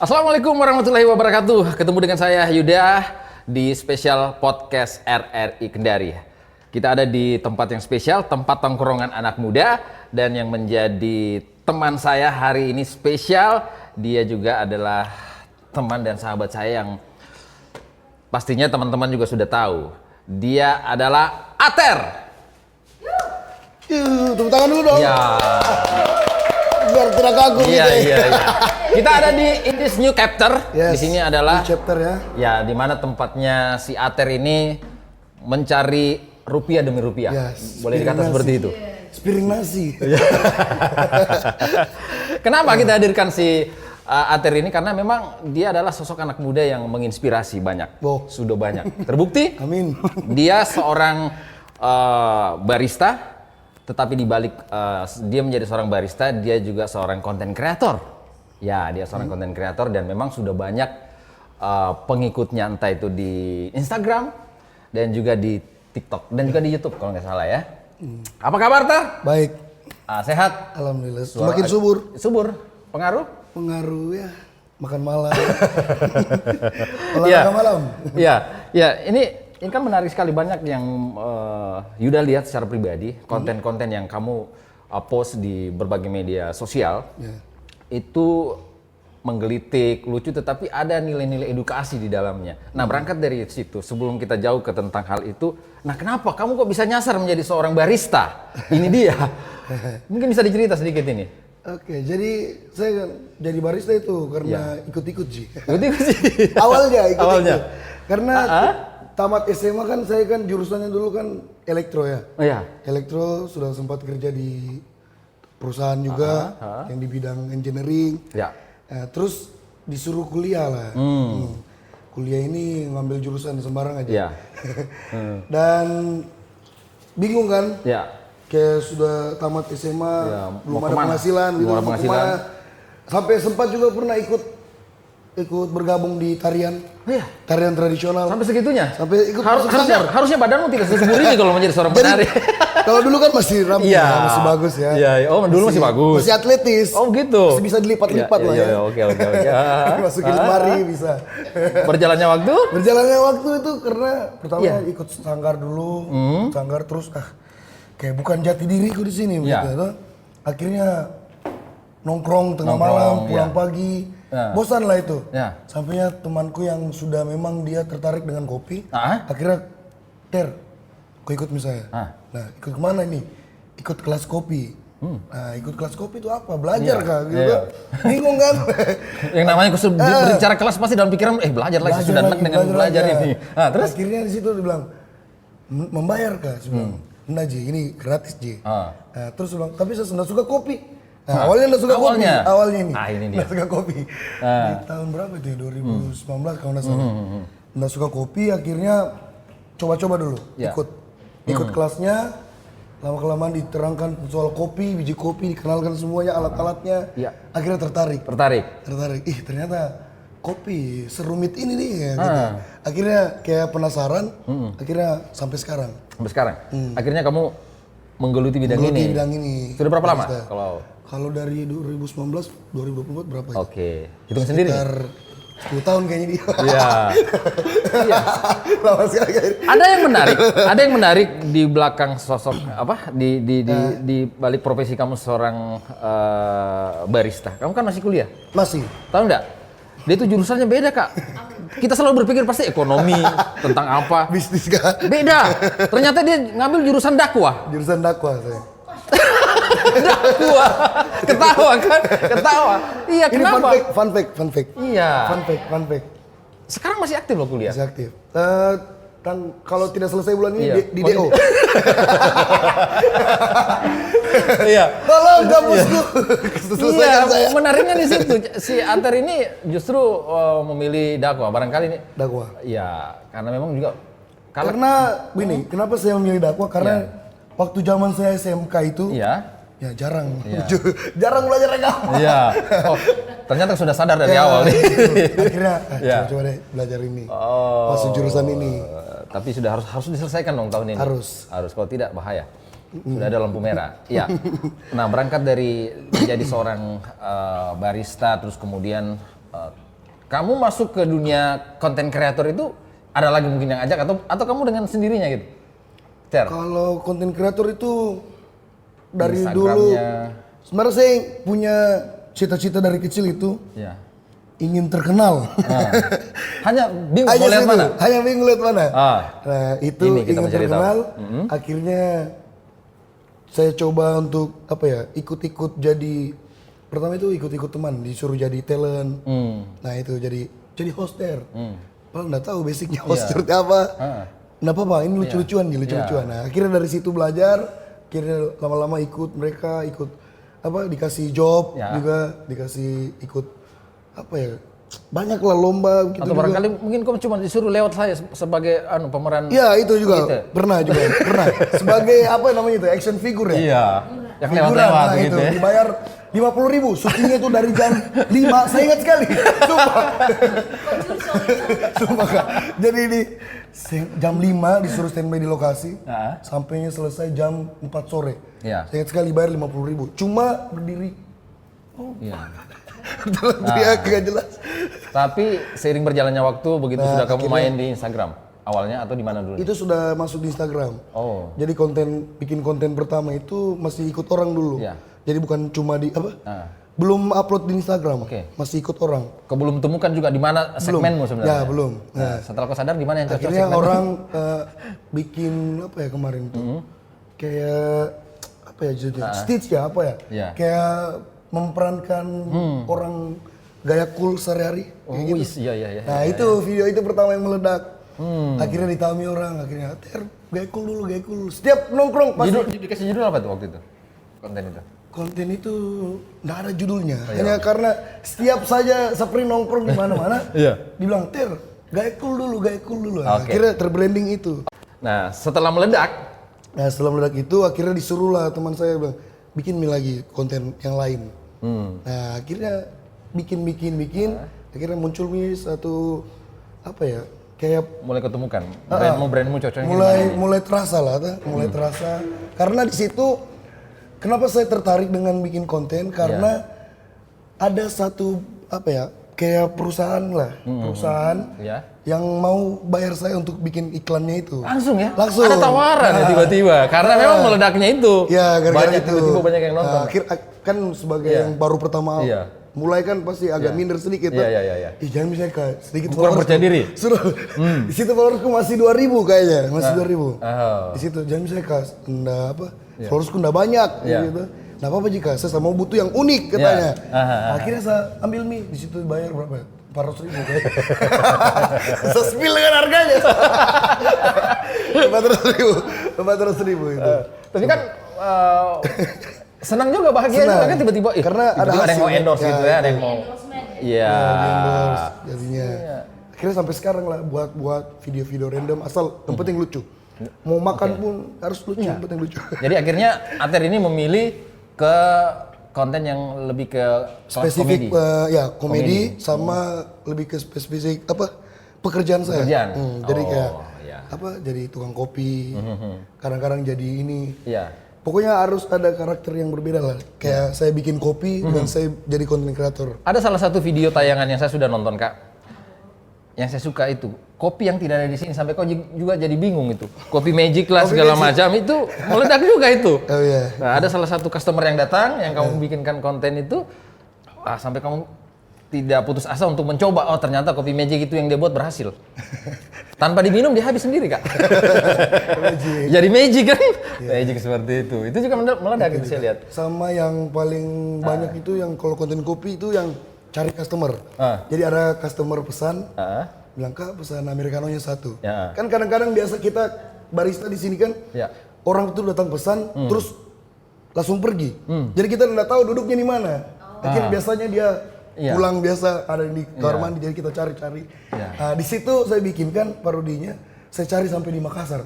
Assalamualaikum warahmatullahi wabarakatuh. Ketemu dengan saya Yuda di spesial podcast RRI Kendari. Kita ada di tempat yang spesial, tempat tongkrongan anak muda, dan yang menjadi teman saya hari ini spesial, dia juga adalah teman dan sahabat saya yang pastinya teman-teman juga sudah tahu. Dia adalah Ater. Tepuk tangan dulu dong. Ya. Biar tidak kagum Iya, gitu. iya, iya. Kita ada di In This New Chapter. Yes, di sini adalah new chapter ya. Ya, di mana tempatnya si Ater ini mencari rupiah demi rupiah. Yes, Boleh dikata nasi. seperti itu. Sepiring nasi. Kenapa kita hadirkan si Ater ini? Karena memang dia adalah sosok anak muda yang menginspirasi banyak. Oh. Sudah banyak. Terbukti Amin. dia seorang barista, tetapi di balik dia menjadi seorang barista, dia juga seorang content creator. Ya, dia seorang content creator dan memang sudah banyak pengikutnya, entah itu di Instagram dan juga di TikTok dan juga di YouTube kalau nggak salah ya. Apa kabar, Tar? Baik. Sehat? Alhamdulillah. Semakin subur. Subur. Pengaruh? Pengaruh ya. Makan malam. Olahraga malam. Iya, ya ini kan menarik sekali, banyak yang Yuda lihat secara pribadi, konten-konten yang kamu post di berbagai media sosial. Ya. Itu menggelitik, lucu, tetapi ada nilai-nilai edukasi di dalamnya. Nah, berangkat dari situ, sebelum kita jauh ke tentang hal itu, nah kenapa kamu kok bisa nyasar menjadi seorang barista? Ini dia. Mungkin bisa dicerita sedikit ini. Oke, jadi saya kan jadi barista itu karena ikut-ikut sih. Ikut sih. Awalnya ikut-ikut. Awalnya. Karena tamat SMA kan saya kan jurusannya dulu kan elektro ya. Oh ya. Elektro, sudah sempat kerja di perusahaan juga yang di bidang engineering. Ya. Nah, terus disuruh kuliah lah. Kuliah ini ngambil jurusan sembarang aja. Ya. Dan bingung kan? Ya. Kayak sudah tamat SMA, Ya, belum mau ada kemana? penghasilan gitu. Belum ada mau penghasilan. kemana. Sampai sempat juga pernah ikut bergabung di tarian. Iya. Tarian tradisional. Sampai segitunya? Sampai ikut masuk sanggar. harusnya badanmu tidak sesubur ini kalau menjadi seorang penari. Kalau dulu kan masih ramping, Iya. ya, masih bagus ya. Iya, oh dulu masih bagus. Masih atletis. Oh gitu. Masih bisa dilipat-lipat lah ya. Iya, oke. Masukin lemari bisa. Berjalannya waktu? Berjalannya waktu itu karena pertama Iya. ikut sanggar dulu, sanggar terus kayak bukan jati diriku di sini Iya. gitu. Akhirnya nongkrong tengah Nongkrong, malam, pulang iya. pagi. Ya. Bosan lah itu. Ya. Sampainya temanku yang sudah memang dia tertarik dengan kopi, Ah? akhirnya kau ikut misalnya. Nah, ikut kemana ini? Ikut kelas kopi. Nah, ikut kelas kopi itu apa? Belajar Iya. kah? Gitu Iya. kan? Bingung kan? Yang namanya berbicara kelas pasti dalam pikiran, belajar lagi, saya sudah enak dengan belajar lagi. ini. Nah, terus? Akhirnya di situ dia bilang, membayar kah? Saya bilang, enggak Ji, ini gratis Ji. Nah, terus dia bilang, tapi saya sudah suka kopi. Nah, awalnya enggak suka kopi, awalnya ini. Ini dia. Enggak suka kopi. Di tahun berapa itu ya? 2019 kalau enggak salah. Enggak suka kopi, akhirnya coba-coba dulu, Ya. ikut kelasnya. Lama-kelamaan diterangkan soal kopi, biji kopi, dikenalkan semuanya, alat-alatnya. Ya. Akhirnya tertarik. Ih, ternyata kopi serumit ini nih ya, gitu. Akhirnya kayak penasaran, akhirnya sampai sekarang. Sampai sekarang? Akhirnya kamu menggeluti bidang Menggeluti ini? bidang ini. Sudah berapa lama? Barista. Kalau dari 2019, 2024 berapa ya? Oke, hitung sendiri. Sekitar 10 tahun kayaknya dia. Iya. Lama sekali kayaknya. Ada yang menarik di belakang sosok apa? Di balik profesi kamu seorang barista. Kamu kan masih kuliah. Masih. Tahu nggak? Dia itu jurusannya beda, Kak. Kita selalu berpikir pasti ekonomi, tentang apa. Bisnis kan? Beda. Ternyata dia ngambil jurusan dakwah. Jurusan dakwah saya. Dakwah. Ketawa kan? Ketawa. Iya, Ini kenapa? fun fact. Iya. Fun fact. Sekarang masih aktif loh kuliah. Masih aktif. Kalau tidak selesai bulan ini Iya. di DO. Iya. Tolong kampusku. Selesaikan saya. Menariknya di situ. Si Ater ini justru memilih dakwah. Barangkali ini. Dakwah. Iya, karena memang juga Karena begini, kenapa saya memilih dakwah? Karena waktu zaman saya SMK itu, Iya. ya jarang, jarang belajar agama. Iya. Oh, ternyata sudah sadar dari awal nih. Akhirnya, Iya. coba deh belajar ini, Oh. masuk jurusan ini. Tapi sudah harus diselesaikan dong tahun ini. Harus. Kalau tidak bahaya. Sudah ada lampu merah. Iya. Nah, berangkat dari menjadi seorang barista, terus kemudian kamu masuk ke dunia konten kreator itu ada lagi mungkin yang ajak atau kamu dengan sendirinya gitu? Ter? Kalau konten kreator itu dari Instagramnya. dulu, sebenarnya saya punya cita-cita dari kecil itu Ya. ingin terkenal. Hanya bingung mau lihat mana? Hanya bingung lihat mana. Nah itu Ini kita ingin mencari terkenal. Akhirnya saya coba untuk ikut-ikut jadi. Pertama itu ikut-ikut teman, disuruh jadi talent. Nah itu jadi hoster. Padahal nggak tahu basicnya hoster itu apa. Nggak apa-apa, ini lucu-lucuan nih, lucu-lucuan. Nah akhirnya dari situ belajar, akhirnya lama-lama ikut mereka, dikasih job juga, dikasih ikut banyak lah lomba gitu. Atau barangkali mungkin kamu cuma disuruh lewat saya sebagai pemeran. Iya itu juga gitu. pernah sebagai action figure ya. Iya. Yang Figuran, lewat-lewat nah gitu itu ya. dibayar 50.000, syutingnya itu dari jam 5, saya ingat sekali. Sumpah Kak. Jadi ini jam 5 disuruh standby di lokasi, sampainya selesai jam 4 sore. Iya. Saya ingat sekali bayar 50.000, cuma berdiri. Iya. Teriak gak jelas. Tapi seiring berjalannya waktu begitu sudah kamu main di Instagram awalnya atau di mana dulu? Itu sudah masuk di Instagram. Oh. Jadi bikin konten pertama itu masih ikut orang dulu. Iya. Jadi bukan cuma belum upload di Instagram. Oke. Masih ikut orang. Kau belum temukan juga di mana segmenmu sebenarnya? Ya, belum. Nah, setelah kau sadar di mana yang cocok Akhirnya segmenmu? orang bikin kemarin tuh. Kayak judulnya? Stitch ya Iya. Kayak memerankan orang gaya cool sehari-hari. Oh, kayak gitu. iya. Nah, itu video itu pertama yang meledak. Akhirnya ditami orang, akhirnya gaya cool dulu. Setiap nongkrong pasti. Dikasih judul apa tuh waktu itu? Konten itu? Konten itu nggak ada judulnya, hanya karena setiap saja Sapri nongkrong di mana-mana, dibilang gaya cool dulu. Akhirnya terbranding itu. Nah, setelah meledak, itu akhirnya disuruh lah teman saya bilang, bikin lagi konten yang lain. Nah, akhirnya bikin, akhirnya muncul satu kayak mulai ketemukan brandmu cocoknya mulai terasa lah, karena di situ kenapa saya tertarik dengan bikin konten karena ada satu kayak perusahaan yang mau bayar saya untuk bikin iklannya itu. Langsung ya? Langsung. Ada tawaran ya tiba-tiba karena memang meledaknya itu. Ya, gara-gara itu. Tiba-tiba banyak yang nonton. Kan sebagai yang baru pertama mulai kan pasti agak minder sedikit. Iya. Jangan misalnya sedikit kurang percaya diri. Suruh. Di situ followersku masih 2.000 kayaknya, masih 2.000. Di situ jangan misalnya followersku enggak banyak gitu. Nah, apa jika saya mau butuh yang unik katanya. Akhirnya saya ambil di situ bayar berapa? 400.000 kayaknya. Saya spill dengan harganya. 400.000 itu. Tapi kan senang juga, bahagia juga kan tiba-tiba. Karena ada yang mau endorse gitu ya, ada yang mau. Iya. Jadinya. Akhirnya sampai sekarang lah buat video-video random asal yang penting lucu. Mau makan pun harus lucu, yang penting lucu. Jadi akhirnya Ater ini memilih ke konten yang lebih ke spesifik komedi sama lebih ke spesifik pekerjaan saya. Jadi kayak jadi tukang kopi, kadang-kadang jadi ini. Pokoknya harus ada karakter yang berbeda lah. Kayak saya bikin kopi dan saya jadi content creator. Ada salah satu video tayangan yang saya sudah nonton, Kak. Yang saya suka itu kopi yang tidak ada di sini, sampai kau juga jadi bingung itu. Kopi magic lah segala macam itu meledak juga itu. Oh iya. Nah, ada salah satu customer yang datang yang kamu bikinkan konten itu sampai kamu tidak putus asa untuk mencoba. Oh, ternyata kopi magic itu yang dia buat berhasil. Tanpa diminum dia habis sendiri, Kak. Jadi magic kan? Magic seperti itu. Itu juga meledak gitu saya lihat. Sama yang paling banyak itu yang kalau konten kopi itu yang cari customer. Jadi ada customer pesan, bilang, Kak pesan americanonya 1. Kan kadang-kadang biasa kita barista di sini kan, orang itu datang pesan, terus langsung pergi. Jadi kita nggak tahu duduknya di mana. Akhirnya biasanya dia pulang biasa ada di kamar mandi, jadi kita cari-cari. Di situ saya bikinkan parodinya, saya cari sampai di Makassar.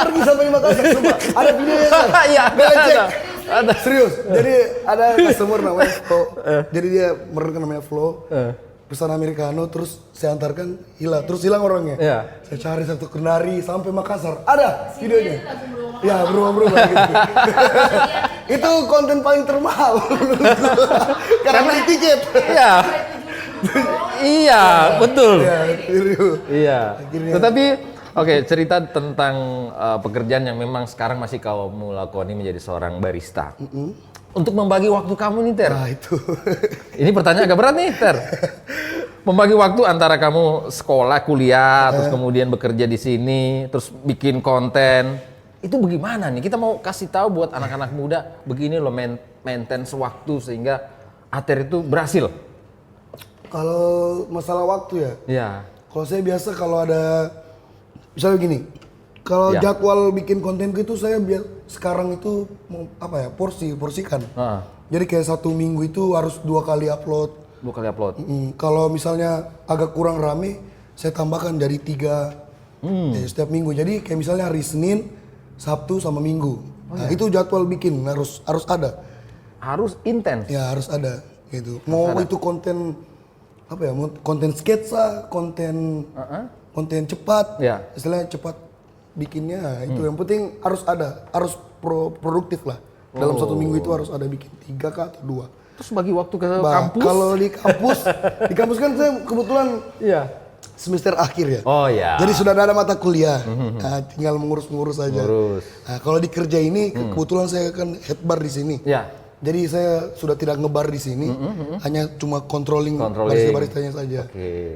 Pergi sampai di Makassar, semua. Ada videonya. Ada. Serius. Jadi ada customer namanya Flo. Jadi dia mereka namanya Flo. Pesan americano terus saya antarkan hilang. Terus hilang orangnya. Saya cari satu kendari sampai Makassar. Ada videonya. Ya, berubah-berubah gitu. Itu konten paling termahal. Karena beli tiket. Iya, betul. Ya, tiru. Iya. Akhirnya. Tetapi oke, cerita tentang pekerjaan yang memang sekarang masih kamu lakoni menjadi seorang barista. Untuk membagi waktu kamu nih, Ter. Nah, itu. Ini pertanyaan agak berat nih, Ter. Membagi waktu antara kamu sekolah, kuliah, terus kemudian bekerja di sini, terus bikin konten. Itu bagaimana nih? Kita mau kasih tahu buat anak-anak muda, begini loh maintain waktu sehingga ATER itu berhasil. Kalau masalah waktu ya, Iya. kalau saya biasa kalau ada, misalnya gini, kalau Ya. jadwal bikin konten itu saya sekarang itu porsikan. Jadi kayak 1 minggu itu harus 2 kali upload. 2 kali upload. Kalau misalnya agak kurang rame, saya tambahkan jadi 3 setiap minggu. Jadi kayak misalnya hari Senin, Sabtu sama Minggu. Nah, itu jadwal bikin harus ada. Harus intens. Ya harus ada gitu. Mau itu konten konten sketsa, konten cepat, Ya. istilahnya cepat bikinnya. Itu yang penting harus ada, harus produktif lah. Dalam 1 minggu itu harus ada bikin 3 kah atau 2. Terus bagi waktu ke kampus? Kalau di kampus kan saya kebetulan Iya. semester akhir ya. Oh ya. Jadi sudah ada mata kuliah, nah, tinggal mengurus saja. Nah, kalau di kerja ini kebetulan saya kan head bar di sini. Ya. Jadi saya sudah tidak ngebar di sini, hanya cuma controlling. Barista-baristanya saja.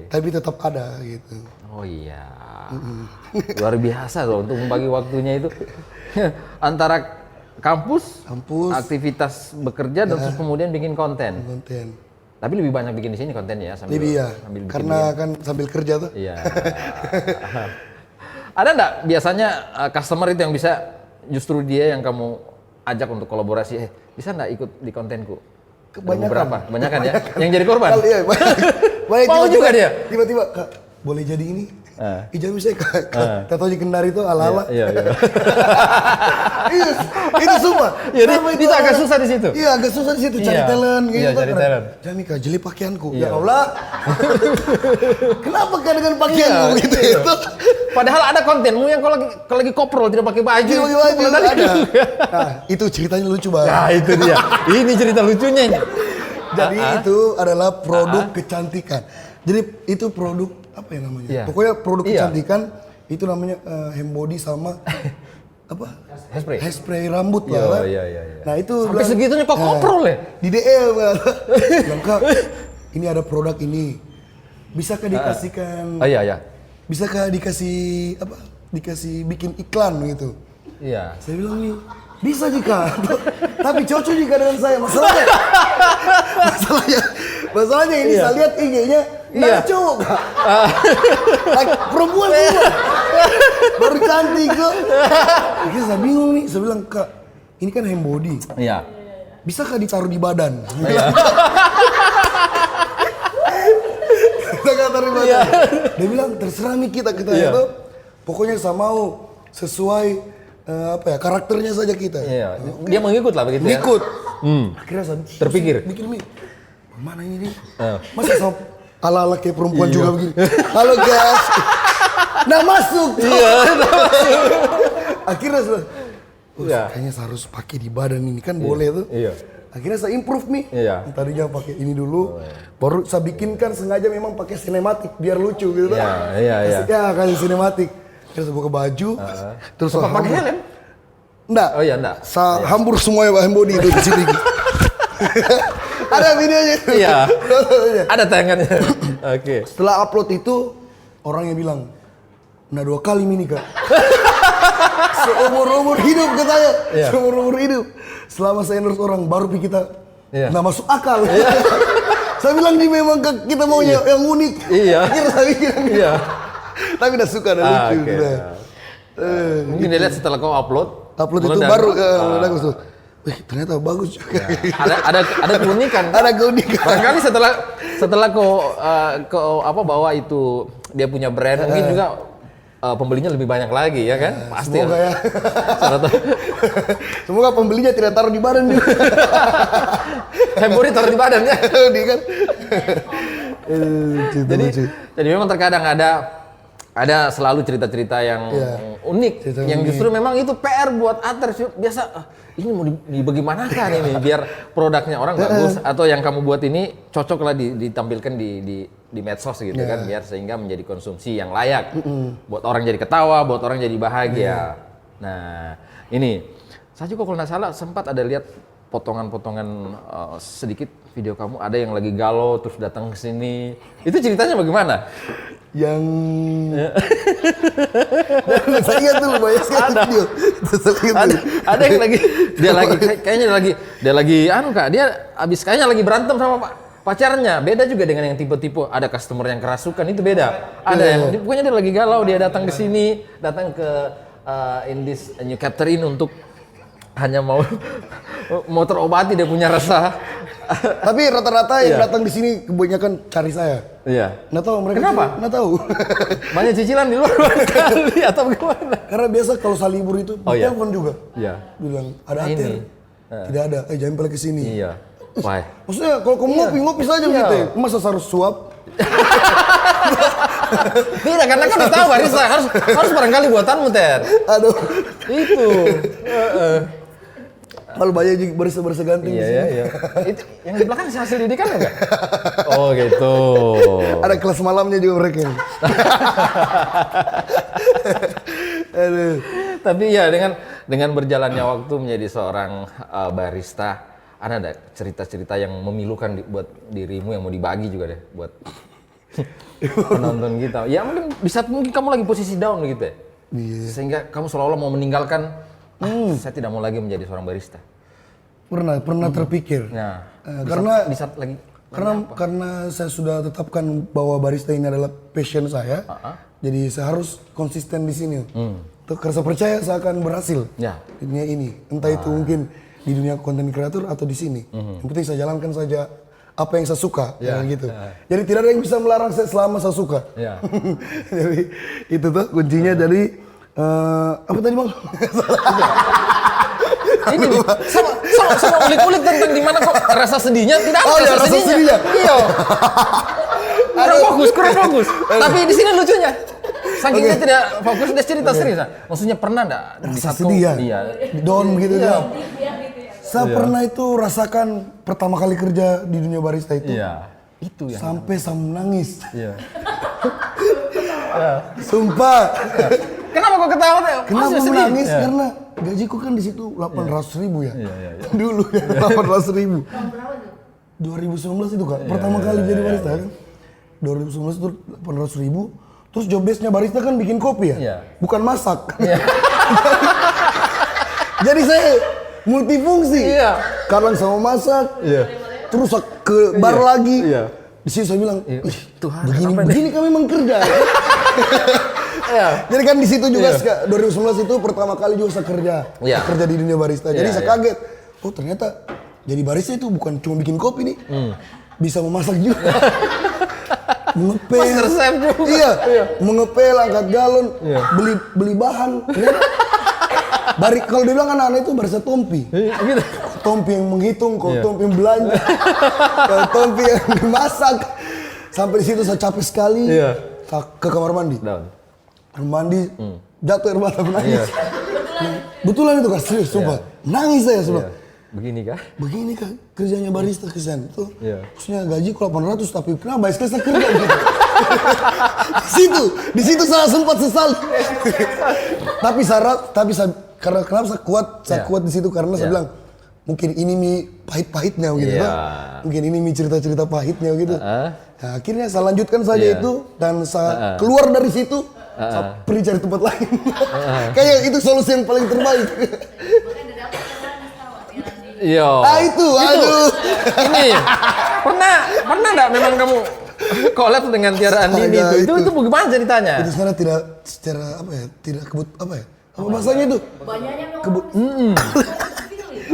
Tapi tetap ada gitu. Oh iya. Luar biasa loh untuk membagi waktunya itu antara kampus, aktivitas bekerja dan terus kemudian bikin konten. Tapi lebih banyak bikin di sini kontennya ya sambil bikin karena kan sambil kerja tuh. Iya. Ada nggak biasanya customer itu yang bisa justru dia yang kamu ajak untuk kolaborasi, bisa nggak ikut di kontenku? Kebanyakan. Berapa? Kebanyakan ya? Yang jadi korban? Iya, banyak. Mau juga dia? Tiba-tiba, Kak, boleh jadi ini? Ijazah saya Kak, tahu di Kendari itu ala-ala. Iya. Itu semua. Jadi itu agak susah di situ. Iya, agak susah di situ cari talent gitu. Iya, cari talent. Jami Kak, jeli pakaianku. Ya Allah. Kenapa Kak dengan pakaianmu gitu itu? Padahal ada kontenmu yang kalau lagi koprol tidak pakai baju. Tidak pakai baju ada. Nah, itu ceritanya lucu banget. Nah, itu dia. Ini cerita lucunya ini. Jadi itu adalah produk kecantikan. Jadi itu produk apa ya namanya? Iya. Pokoknya produk kecantikan itu namanya hand body sama apa? Hairspray rambut lah. Iya. Nah itu Sampai segitunya kok koprol ya? Di DM bilang, Kak, ini ada produk ini. Bisakah dikasihkan? Iya. Bisakah dikasih apa? Dikasih bikin iklan gitu. Iya. Saya bilang nih, bisa jika, tapi cocok jika dengan saya. Masalahnya ini saya lihat IG-nya nggak cowok Kak. Like, perempuan semua. Baru cantik tuh. Akhirnya saya bingung nih, saya bilang, Kak, ini kan hand body. Iya. Bisakah ditaruh di badan? Dia bilang terserah nih kita itu. Pokoknya saya mau sesuai karakternya saja kita. Iya. Dia mengikut lah begitu ya. Ngikut. Akhirnya saya Terpikir. mikir nih, mana ini nih? Masa sama ala-ala kayak perempuan juga begini. Halo guys. Nah masuk. Iya. Akhirnya saya, kayaknya saya harus pakai di badan ini kan boleh tuh. Iya. Akhirnya saya improve nih. Iya. Tadinya pakai ini dulu, baru saya bikinkan sengaja memang pakai sinematik biar lucu gitu. Iya. Ya kasih sinematik. Terus saya buka baju, terus saya Pakai helm? Enggak. Oh iya, enggak. Saya hambur semua hand body itu di sini. Ada videonya. Iya. Ada tayangannya. Oke. Setelah upload itu orangnya bilang, nah 2 kali ini Kak. Seumur-umur hidup katanya. Iya. Seumur-umur hidup. Selama saya endorse orang baru kita nggak masuk akal. Saya bilang ini memang kita maunya yang unik. Iya. Akhirnya saya bilang. Iya. Tapi udah suka, udah lucu. Okay. Gitu. Mungkin dia lihat setelah kau upload Upload itu baru bagus tuh. Wih, ternyata bagus juga. Ada keunikan. Ada keunikan. Barangkali setelah kau bawa itu dia punya brand, mungkin juga pembelinya lebih banyak lagi ya kan? Pasti. Semoga ya. Semoga pembelinya tidak taruh di badan juga. Hembori taruh di badan ya. Dia kan. Jadi memang terkadang ada ada selalu cerita-cerita yang unik, yang justru memang itu PR buat Ater. Biasa ini mau dibagaimanakan ini biar produknya orang bagus, atau yang kamu buat ini cocok lah ditampilkan di medsos gitu kan, biar sehingga menjadi konsumsi yang layak, buat orang jadi ketawa, buat orang jadi bahagia. Nah ini saya juga kalau nggak salah sempat ada lihat potongan-potongan sedikit video kamu, ada yang lagi galau terus datang ke sini. Itu ceritanya bagaimana? Yang saya ingat tuh banyak sekali video. Ada yang lagi dia lagi Kak, dia abis kayaknya lagi berantem sama pacarnya. Beda juga dengan yang tipe-tipe ada customer yang kerasukan, itu beda. Ada yang pokoknya dia lagi galau, dia datang ke sini, datang ke Indis New Catherine untuk hanya mau terobati dia punya rasa. Tapi rata-rata yang datang di sini kebanyakan cari saya. Iya. Nggak tahu mereka. Kenapa? Nggak tahu. Banyak cicilan di luar kali atau gimana? Karena biasa kalau saya libur itu telepon juga. Iya. Bilang ada Ater. Tidak ada. Jangan balik ke sini. Iya. Wah. Maksudnya kalau kamu ngopi saja gitu. Masa harus suap? Tidak, karena kan udah tahu barista harus barangkali buatanmu, Ter. Aduh. Itu. Kalau banyak juga barista ganti di sini. Iya. Itu yang di belakang hasil didikan enggak? Oh, gitu. Ada kelas malamnya juga mereka. Aduh. Tapi ya dengan berjalannya waktu menjadi seorang barista, ada enggak cerita-cerita yang memilukan buat dirimu yang mau dibagi juga deh buat penonton kita? Ya mungkin kamu lagi posisi down gitu ya. Iya. Sehingga kamu seolah-olah mau meninggalkan, saya tidak mau lagi menjadi seorang barista. Pernah terpikir. Nah, karena saya sudah tetapkan bahwa barista ini adalah passion saya. Jadi saya harus konsisten di sini. Karena saya percaya saya akan berhasil di dunia ini. Entah itu mungkin di dunia konten kreator atau di sini. Yang penting saya jalankan saja apa yang saya suka, gitu. Jadi tidak ada yang bisa melarang saya selama saya suka. Jadi itu tuh kuncinya. Jadi apa tadi Bang? Ini sama ulik-ulik tentang di mana kok rasa sedihnya tidak ada rasa sedihnya. Iya. Kurang fokus. Tapi di sini lucunya. Saking dia tidak fokus dia cerita serius. Maksudnya pernah enggak di rasa satu sedih down gitu ya. Saya pernah itu rasakan pertama kali kerja di dunia barista itu. Iya. Itu yang sampai saya menangis. Iya. Sumpah. Kenapa kok ketawa? Kenapa menangis? Karena gajiku kan di situ 800.000 ya. Dulu ya 800.000. Tahun berapa tuh? 2019 itu Kak. Pertama kali jadi barista kan. 2019 itu 800.000. Terus job desk-nya barista kan bikin kopi ya. Bukan masak. Jadi saya multifungsi. Kadang sama masak. Terus ke bar lagi. Di sini saya bilang, begini kami memang kerja. Jadi kan di situ juga 2019 itu pertama kali juga saya kerja di dunia barista. Jadi saya kaget, oh ternyata jadi barista itu bukan cuma bikin kopi nih, bisa memasak juga, mengepel, mengepel, angkat galon, beli bahan. Kalau dibilang anak-anak itu barista tompi, tompi yang menghitung, kalau tompi yang belanja, kalau tompi yang dimasak. Sampai di situ saya capek sekali, saya ke kamar mandi. Mandi, jatuh air mata menangis. Betulan itu Kak, serius, sumpah. Nangis saya semua. Begini kah kerjanya barista kesan itu. Maksudnya gaji 800 tapi kenapa barista saya kerja gitu. Di situ saya sempat sesal. Tapi saya karena kenapa saya kuat di situ karena saya bilang mungkin ini pahit-pahitnya gitu Pak. Mungkin ini cerita-cerita pahitnya gitu. Nah, akhirnya saya lanjutkan saja itu dan saya keluar dari situ. Saya pergi cari tempat lain. Kayak itu solusi yang paling terbaik. Iya. Itu, aduh. Ini pernah enggak memang kamu collab dengan Tiara Andini itu bagaimana ceritanya? Itu sebenarnya tidak secara apa bahasanya itu?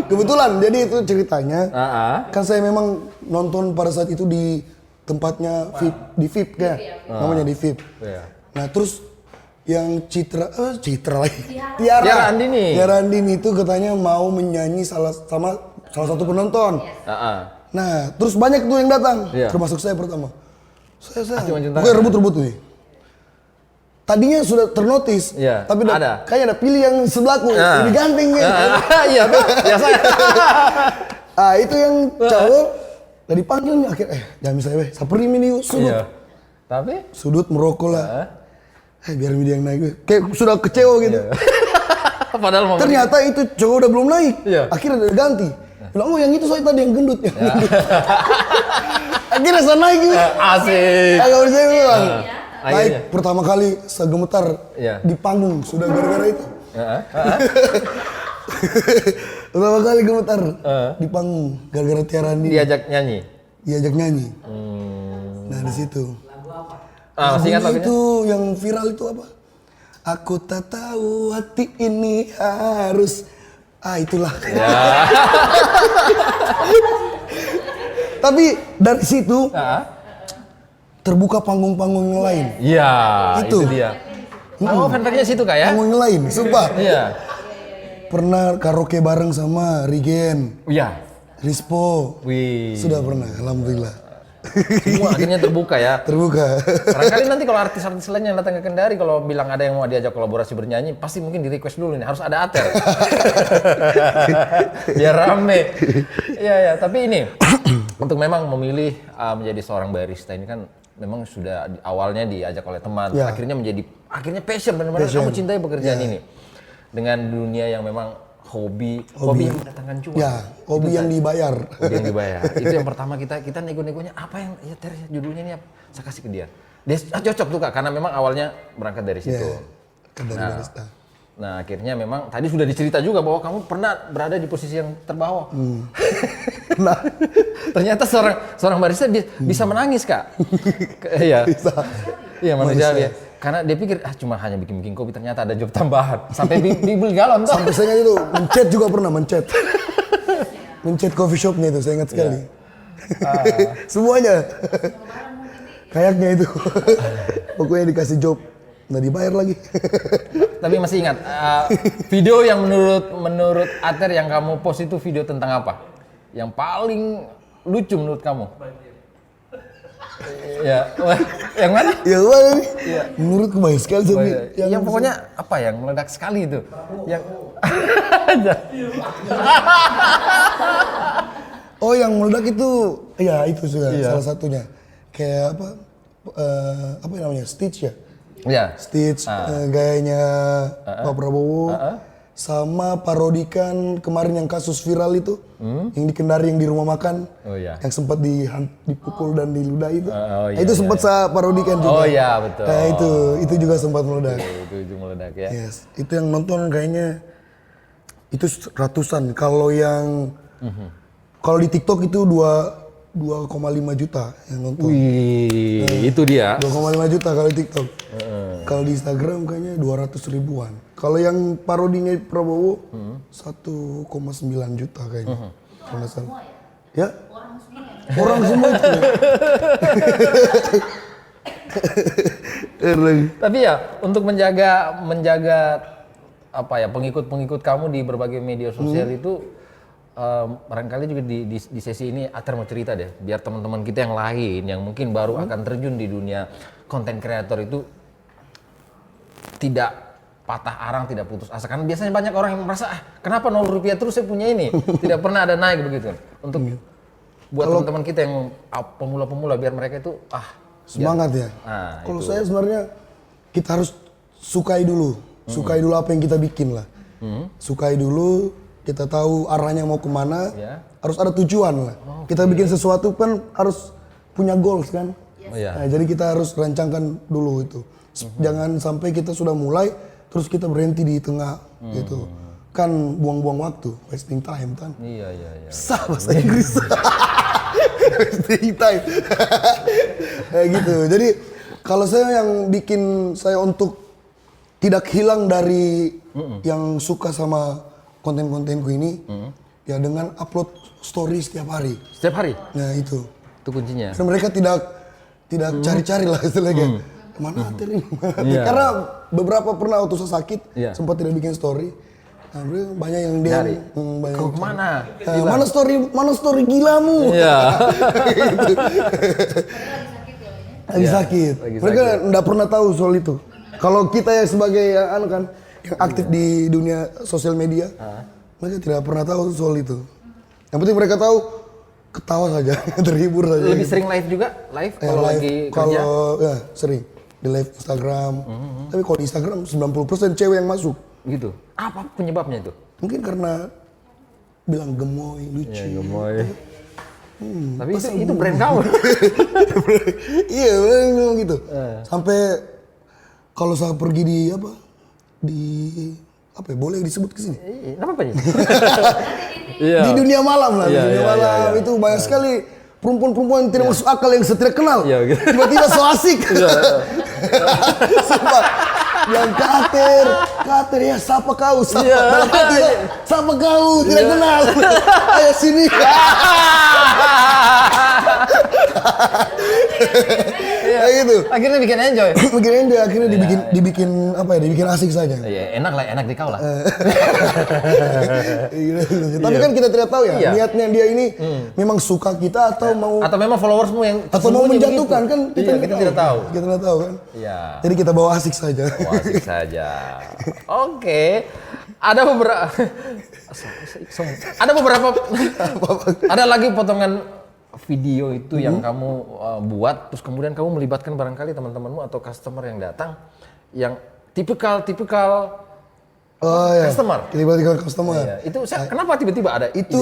Kebetulan, jadi itu ceritanya. Kan saya memang nonton pada saat itu di tempatnya di VIP ya, namanya di VIP. Nah terus yang Tiara Andini itu katanya mau menyanyi sama salah satu penonton. Nah terus banyak tuh yang datang, termasuk saya pertama. Saya rebut nih. tadinya sudah ternotis, tapi kayaknya ada pilih yang sebelahku, lebih ganteng ya. Iya tuh, biasa. Itu yang cowok, udah dipanggil nih akhirnya, jangan misalnya saperi ini sudut. Tapi? Sudut merokok lah. Biar dia yang naik, kayak sudah kecewa gitu. Padahal ternyata itu cowok udah belum naik, akhirnya udah ganti. Bilang, oh yang itu soalnya tadi yang gendut ya. Akhirnya saya naik gitu. Asik. Agak saya bilang. Naik pertama kali segemetar di panggung, sudah gara-gara itu. Pertama kali gemetar di panggung, gara-gara Tiara Andini. Diajak nyanyi. Nah di situ. Masih ingat lagunya? Itu yang viral itu apa? Aku tak tahu hati ini harus. Itulah. Tapi dari situ terbuka panggung-panggung yang lain. Iya, itu dia. Fan-fannya situ Kak ya? Panggung yang lain, sumpah. Iya. Pernah karaoke bareng sama Rigen. Iya. Rispo. Wih. Sudah pernah, alhamdulillah. Semua akhirnya terbuka ya. Terbuka. Barangkali nanti kalau artis-artis lain yang datang ke Kendari kalau bilang ada yang mau diajak kolaborasi bernyanyi, pasti mungkin di request dulu nih harus ada Ater. Biar rame. Iya, tapi ini untuk memang memilih menjadi seorang barista ini kan memang sudah awalnya diajak oleh teman, akhirnya passion benar-benar kamu cintai pekerjaan ini. Dengan dunia yang memang hobi yang mendatangkan cuan. Ya, hobi yang dibayar. Hobi yang dibayar. Itu yang pertama kita nego-negonya apa yang judulnya ini apa? Saya kasih ke dia. Dia cocok tuh Kak karena memang awalnya berangkat dari situ. Dari barista. Nah, akhirnya memang tadi sudah dicerita juga bahwa kamu pernah berada di posisi yang terbawah. Nah, ternyata seorang barista bisa menangis Kak. Iya. Iya manusiawi. Karena dia pikir cuma hanya bikin kopi, ternyata ada job tambahan. Sampai beli galon tuh. Sampai saya itu mencet juga pernah mencet. Mencet coffee shopnya itu saya ingat sekali. Semuanya. Kayaknya itu. Pokoknya dikasih job, nggak dibayar lagi. Tapi masih ingat video yang menurut Ater yang kamu post itu video tentang apa? Yang paling lucu menurut kamu? Ya, yang mana? Yang mana nih? Ya. Menurutku banyak sekali sih. Yang pokoknya apa yang meledak sekali itu? Yang Oh, yang meledak itu, ya itu sudah salah satunya. Kayak apa namanya? Stitch ya? Iya. Stitch gayanya Pak Prabowo. Sama parodikan kemarin yang kasus viral itu, yang di Kendari yang di rumah makan, yang sempat dipukul dan diludah itu, itu sempat saya parodikan juga. Oh iya betul. Nah, itu juga sempat meledak. Itu meledak ya. Yes, itu yang nonton kayaknya itu ratusan. Kalau di TikTok itu 2,5 juta yang nonton. Wih, itu dia. 2,5 juta kalau di TikTok. Kalau di Instagram kayaknya 200 ribuan. Kalau yang parodinya Prabowo 1,9 juta kayaknya. Kalau salah. Ya? Orang semua itu. Tapi ya untuk menjaga apa ya pengikut kamu di berbagai media sosial itu barangkali juga di sesi ini Ater mau cerita deh biar teman-teman kita yang lain yang mungkin baru akan terjun di dunia konten kreator itu tidak patah arang, tidak putus asa. Karena biasanya banyak orang yang merasa kenapa 0 rupiah terus saya punya ini, tidak pernah ada naik begitu. Untuk buat teman-teman kita yang pemula-pemula biar mereka itu semangat ya. Kalau saya sebenarnya kita harus sukai dulu apa yang kita bikin lah. Sukai dulu. Kita tahu arahnya mau kemana, harus ada tujuan lah. Kita bikin sesuatu kan harus punya goals kan. Nah, jadi kita harus rancangkan dulu itu. Jangan sampai kita sudah mulai, terus kita berhenti di tengah gitu. Kan buang-buang waktu, wasting time kan. Iya. Sah bahasa Inggris. Wasting time. Kayak gitu. Jadi kalau saya yang bikin saya untuk tidak hilang dari yang suka sama konten-kontenku ini, ya dengan upload story setiap hari. Setiap hari? Nah itu kuncinya. Karena mereka tidak cari-cari lah istilahnya. Mana Ater ini? Karena beberapa pernah waktu saya sakit, sempat tidak bikin story. Nah, banyak yang dia kemana? Mana story gilamu? Iya. Lagi sakit. Mereka tidak pernah tahu soal itu. Kalau kita yang sebagai yang kan yang aktif di dunia sosial media, mereka tidak pernah tahu soal itu. Yang penting mereka tahu ketawa saja, terhibur saja. Lebih sering live juga? Live kalau lagi kerja? Kalau ya sering di live Instagram. Tapi kalau di Instagram 90% cewek yang masuk. Gitu. Apa penyebabnya itu? Mungkin karena bilang gemoy, lucu. Ya, gemoy. Tapi itu brand kamu. Iya, memang gitu. Sampai kalau saya pergi di apa? Di apa ya? Boleh disebut ke sini? Apa ya? Di dunia malam lah, Iya, di dunia iya, malam iya, iya. itu banyak sekali perempuan-perempuan yang tidak masuk akal yang saya tidak kenal. Iya, gitu. Tiba-tiba so asik. Sumpah. Yang kater ya sapa kau, sapa. Dalam hati ya, sapa kau, tidak kenal. Ayo sini. Kayak gitu. Akhirnya bikin enjoy. Akhirnya dibikin apa ya? Dibikin asik saja. Iya, enak lah, enak di kau lah. Tapi kan kita tidak tahu ya, niatnya dia ini memang suka kita atau mau memang followersmu yang atau mau menjatuhkan kan kita tidak tahu. Kita tidak tahu kan. Iya. Jadi kita bawa asik saja. Asik saja. Oke. Ada beberapa ada lagi potongan video itu yang kamu buat terus kemudian kamu melibatkan barangkali teman-temanmu atau customer yang datang yang tipikal customer. Tiba-tiba customer. Iya. Itu kenapa tiba-tiba ada itu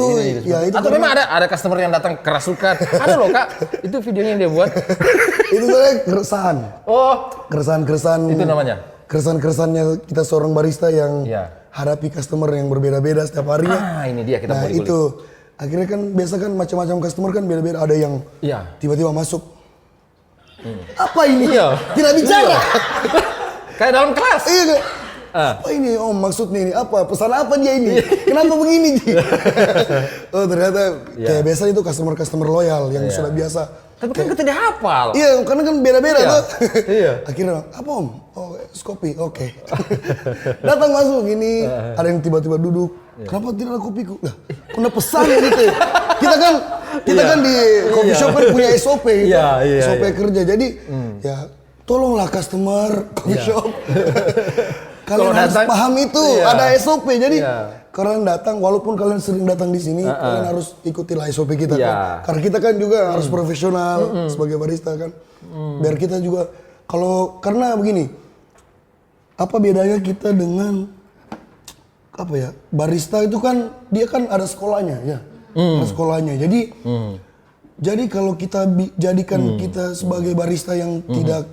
atau memang ada customer yang datang kerasukan? Ada loh Kak, itu videonya yang dia buat. Itu sebenarnya keresahan. Oh, keresahan. Itu namanya. Keresahannya kita seorang barista yang hadapi customer yang berbeda-beda setiap harinya. Ini dia kita Nah, itu akhirnya kan biasa kan macam-macam customer kan beda-beda, ada yang tiba-tiba masuk. Apa ini? Tidak bicara. Kayak dalam kelas. Iya kayak, apa ini om maksudnya ini apa pesan apa dia ini kenapa begini Ji? Oh ternyata kayak biasa itu customer loyal yang sudah biasa. Tapi kan kita hafal. Iya karena kan beda-beda tuh. Iya. Akhirnya apa om? Oh es kopi oke. Datang masuk ini ada yang tiba-tiba duduk. Kenapa tidak ada kopiku? Lah, kena pesan ya gitu. Kita kan di coffee shop kan punya SOP gitu. SOP kerja. Jadi ya tolonglah customer coffee shop. Kalian harus paham itu, ada SOP. Jadi kalian datang, walaupun kalian sering datang di sini, kalian harus ikutilah SOP kita kan. Karena kita kan juga harus profesional sebagai barista kan. Biar kita juga karena begini, apa bedanya kita dengan apa ya? Barista itu kan dia kan ada sekolahnya ya. Ada sekolahnya. Jadi kalau kita jadikan kita sebagai barista yang tidak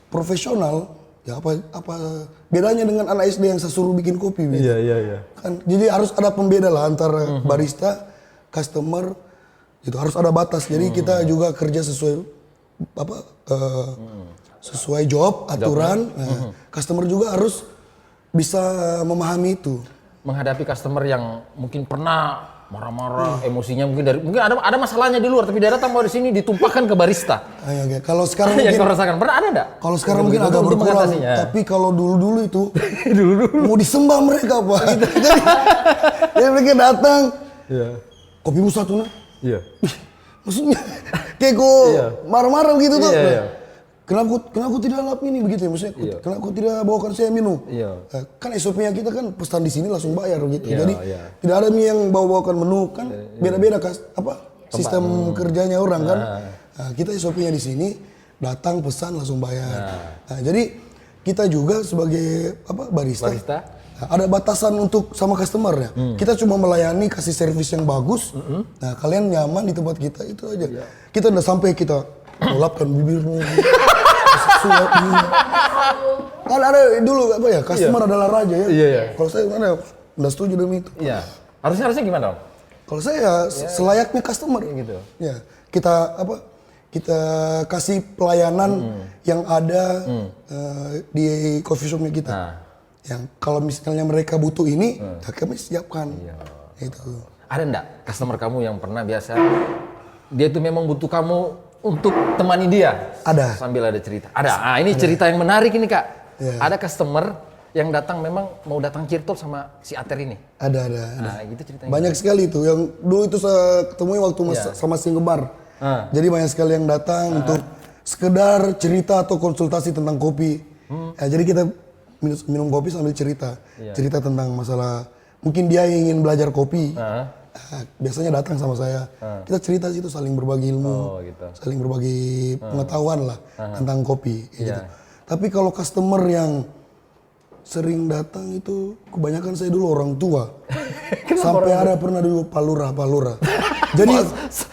profesional, ya apa bedanya dengan anak SD yang saya suruh bikin kopi gitu. Iya. Kan jadi harus ada pembeda lah antara barista, customer, itu harus ada batas. Jadi kita juga kerja sesuai sesuai job, aturan. Customer juga harus bisa memahami itu. Menghadapi customer yang mungkin pernah marah-marah, emosinya mungkin ada masalahnya di luar, tapi dia datang mau di sini ditumpahkan ke barista. Oke. Kalau sekarang yang mungkin kau rasakan pernah ada enggak? Kalau sekarang mungkin agak berkurang, tapi kalau dulu itu mau disembah mereka Pak. Jadi mereka datang, kopimu satu nah. Iya. Maksudnya kayak marah-marah gitu tuh. Kenapa tidak lap ini begitu ya maksudnya? Kenapa tidak bawakan saya minum? Kan SOP-nya kita kan pesan di sini langsung bayar gitu. Jadi tidak ada yang bawa-bawakan menu kan beda-beda sistem kerjanya orang kan. Nah, kita SOP-nya di sini datang pesan langsung bayar. Nah, jadi kita juga sebagai barista. Ada batasan untuk sama customer ya. Kita cuma melayani kasih servis yang bagus. Nah, kalian nyaman di tempat kita itu aja. Kita udah sampai kita melapkan bibirmu. Kan ada dulu customer adalah raja ya. Kalau saya udah setuju dengan itu. Iya. Harusnya gimana Om? Kalau saya selayaknya customer. Gitu. Ya, kita kasih pelayanan yang ada di coffee shopnya kita. Yang kalau misalnya mereka butuh ini, kami siapkan. Itu. Ada enggak customer kamu yang pernah biasa dia itu memang butuh kamu untuk temani dia? Ada. Sambil ada cerita. Ada. Ini cerita yang menarik ini Kak. Ada customer yang datang memang mau datang cirtol sama si Ater ini. Ada. Nah, gitu ceritanya. Banyak sekali itu. Yang dulu itu saya ketemui waktu sama Singgemar. Jadi banyak sekali yang datang untuk sekedar cerita atau konsultasi tentang kopi. Ya, jadi kita minum kopi sambil cerita. Cerita tentang masalah, mungkin dia ingin belajar kopi. Biasanya datang sama saya. Kita cerita situ, saling berbagi ilmu, saling berbagi pengetahuan lah tentang kopi. Gitu. Tapi kalau customer yang sering datang itu kebanyakan saya dulu orang tua. Sampai ada pernah dulu Palura. Jadi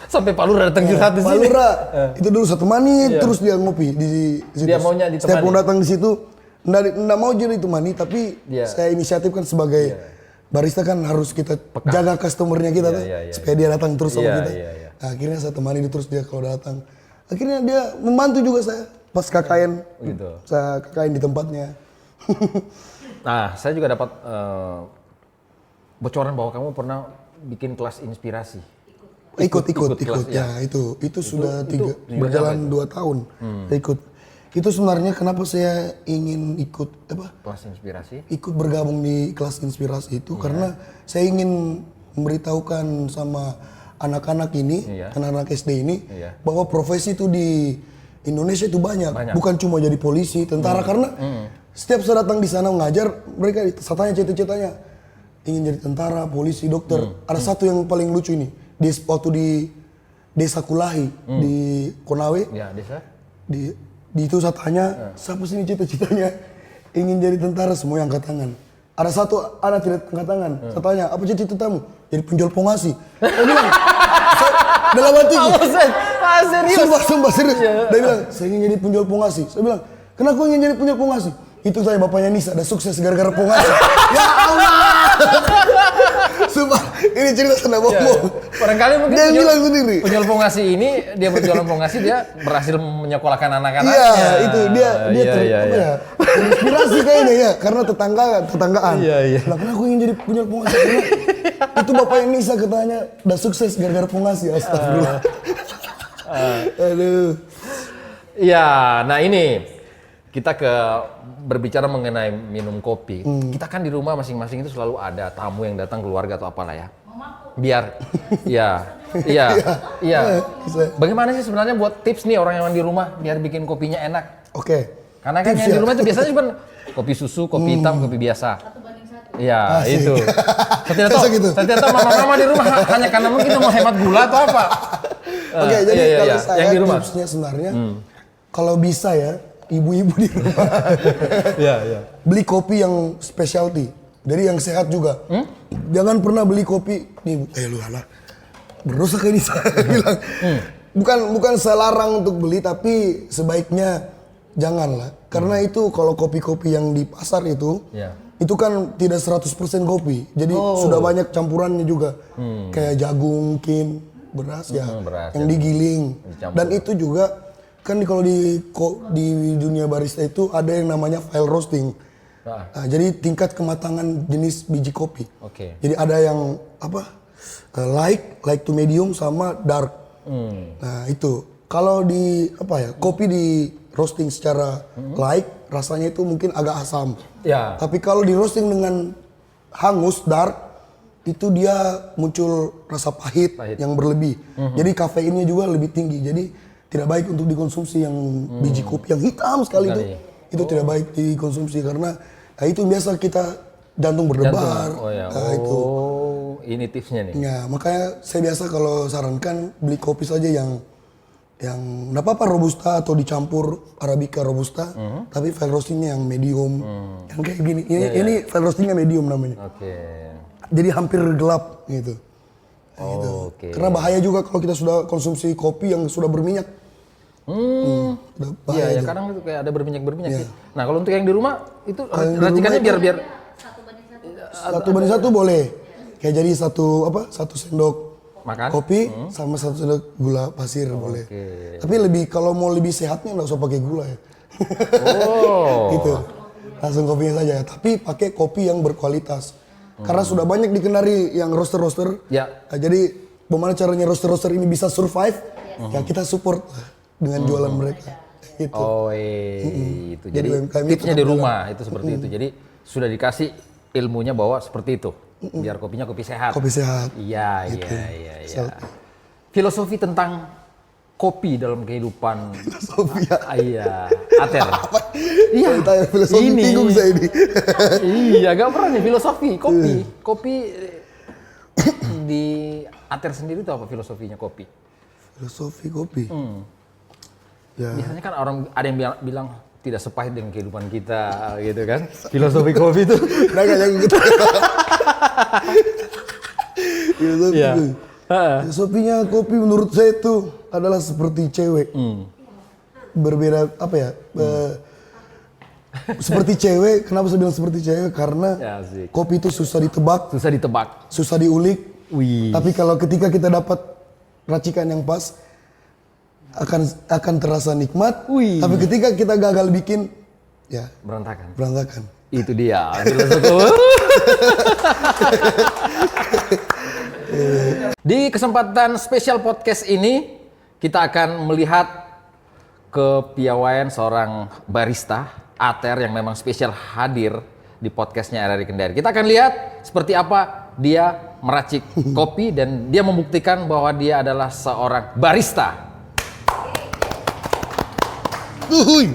sampai Palura datang curhat di sini. Palura itu dulu satu mani terus dia ngopi di situ. Dia maunya ditemani. Setiap mau datang di situ nggak mau jadi ditemani, tapi saya inisiatif kan sebagai barista kan harus kita jaga customernya kita supaya dia datang terus sama kita. Nah, akhirnya saya temani dia terus dia kalau datang. Akhirnya dia membantu juga saya pas KKN. Saya KKN di tempatnya. Nah, saya juga dapat bocoran bahwa kamu pernah bikin kelas inspirasi. Ikut kelas, ya itu sudah berjalan 2 tahun. Ikut. Itu sebenarnya kenapa saya ingin ikut kelas inspirasi? Ikut bergabung di kelas inspirasi itu karena saya ingin memberitahukan sama anak-anak ini, anak-anak SD ini bahwa profesi itu di Indonesia itu banyak. Bukan cuma jadi polisi, tentara karena setiap saya datang di sana mengajar, mereka saya tanya cita-citanya ingin jadi tentara, polisi, dokter. Ada satu yang paling lucu ini, waktu di Desa Kulahi di Konawe. Ya, desa. Di itu saya tanya, siapa sih ini cita-citanya ingin jadi tentara, semua yang angkat tangan. Ada satu anak tidak angkat tangan. Saya tanya, apa cita-citamu? Jadi penjual pongasi. Saya bilang, dalam hatiku. Serius? Sumpah serius. Dia bilang, saya ingin jadi penjual pongasi. Saya bilang, kenapa kau ingin jadi penjual pongasi? Itu saya bapaknya Nisa, ada sukses gara-gara pongasi. Ya Allah! Sumpah, ini cerita senang bohong. Barangkali mungkin dia bilang sendiri. Penjual pongasi ini, dia berjualan pongasi, dia berhasil menyekolahkan anak-anaknya. Iya, itu dia inspirasi kayaknya ya, karena tetanggaan. Lah kenapa aku ingin jadi penjual pongasi? Karena itu bapaknya Nisa katanya udah sukses gara-gara pongasi. Astagfirullah. Aduh. Iya, nah ini kita berbicara mengenai minum kopi. Kita kan di rumah masing-masing itu selalu ada tamu yang datang, keluarga atau apalah ya. Biar, iya. Bagaimana sih sebenarnya buat tips nih orang yang di rumah biar bikin kopinya enak? Oke. Karena kan yang di rumah itu biasanya cuma kopi susu, kopi hitam, kopi biasa. 1:1. Iya, itu. Saya tidak tahu mama-mama di rumah hanya karena mungkin mau hemat gula atau apa. Oke, jadi kalau saya yang di rumah tipsnya sebenarnya, kalau bisa ya, ibu-ibu di rumah beli kopi yang specialty, jadi yang sehat juga. Jangan pernah beli kopi nih, lu alah berdosa kayak ini saya bilang. Bukan saya larang untuk beli, tapi sebaiknya janganlah, karena itu kalau kopi-kopi yang di pasar itu kan tidak 100% kopi, jadi sudah banyak campurannya juga, kayak jagung mungkin, beras yang digiling, dan itu juga kan kalau di dunia barista itu ada yang namanya file roasting. Nah, jadi tingkat kematangan jenis biji kopi. Jadi ada yang light to medium sama dark. Nah itu kalau di kopi di roasting secara light rasanya itu mungkin agak asam. Tapi kalau di roasting dengan hangus dark itu dia muncul rasa pahit yang berlebih. Jadi kafeinnya juga lebih tinggi. Jadi tidak baik untuk dikonsumsi yang biji kopi yang hitam sekali itu tidak baik dikonsumsi karena itu biasa kita jantung berdebar. Ini tipsnya nih. Ya, makanya saya biasa kalau sarankan beli kopi saja yang nggak apa-apa robusta atau dicampur arabica robusta, tapi file roastingnya yang medium, yang kayak gini. Ini file roastingnya medium namanya. Jadi hampir gelap gitu. Karena bahaya juga kalau kita sudah konsumsi kopi yang sudah berminyak. Iya, kadang itu kayak ada berminyak. Nah, kalau untuk yang di rumah itu racikannya biar 1:1 boleh. Kayak jadi satu sendok makan kopi sama 1 sendok gula pasir boleh. Tapi kalau mau lebih sehatnya nggak usah pakai gula ya. Gitu. Langsung kopinya saja. Tapi pakai kopi yang berkualitas. Karena sudah banyak dikenari yang roaster-roaster. Jadi bagaimana caranya roaster-roaster ini bisa survive? Ya kita support dengan jualan mereka. Gitu. Itu. Jadi tipsnya di rumah itu seperti itu. Jadi sudah dikasih ilmunya bahwa seperti itu. Biar kopinya kopi sehat. Kopi sehat. Iya. Filosofi tentang kopi dalam kehidupan Filosofi ya. Iya, Ater. Iya. Tanya filosofi Ini. bingung saya ini. Iya, gak pernah nih filosofi kopi. Kopi di Ater sendiri itu apa filosofinya kopi? Filosofi kopi. Ya. Biasanya kan orang ada yang bilang tidak sepahit dengan kehidupan kita gitu kan. Filosofi kopi itu. Nah, yang gitu. Filosofi. Iya. Filosofinya kopi menurut saya itu adalah seperti cewek. Berbeda apa ya? Seperti cewek. Kenapa saya bilang seperti cewek? Karena Ya, asik. kopi itu susah ditebak, Susah ditebak. susah diulik. Wih. Tapi kalau ketika kita dapat racikan yang pas, akan terasa nikmat. Wih. Tapi ketika kita gagal bikin, ya Berantakan. berantakan. Itu dia filosofi. Di kesempatan spesial podcast ini kita akan melihat kepiawaian seorang barista Ater yang memang spesial hadir di podcastnya RRI Kendari. Kita akan lihat seperti apa dia meracik kopi dan dia membuktikan bahwa dia adalah seorang barista. Uhuy.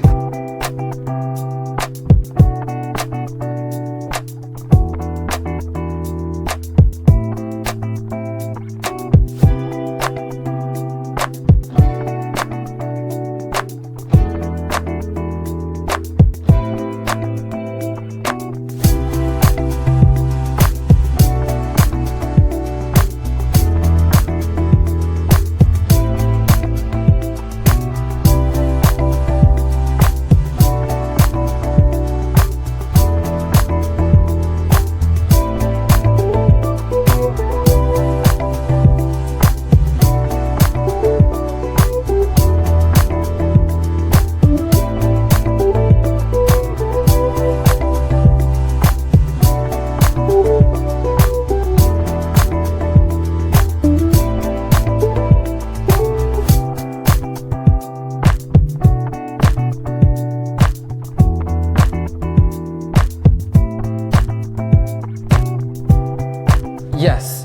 Yes.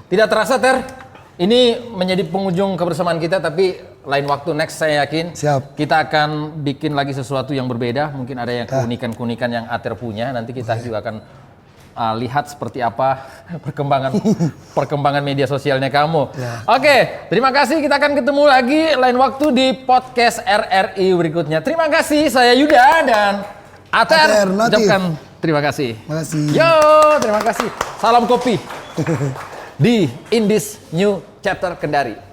Tidak terasa Ter, ini menjadi penghujung kebersamaan kita, tapi lain waktu next saya yakin Siap. kita akan bikin lagi sesuatu yang berbeda. Mungkin ada yang keunikan-keunikan yang Ater punya. Nanti kita juga akan lihat seperti apa perkembangan media sosialnya kamu. Oke, terima kasih. Kita akan ketemu lagi lain waktu di podcast RRI berikutnya. Terima kasih. Saya Yuda dan Ater. Natif. Ucapkan terima kasih. Makasih. Yo, terima kasih. Salam kopi di In This New Chapter Kendari.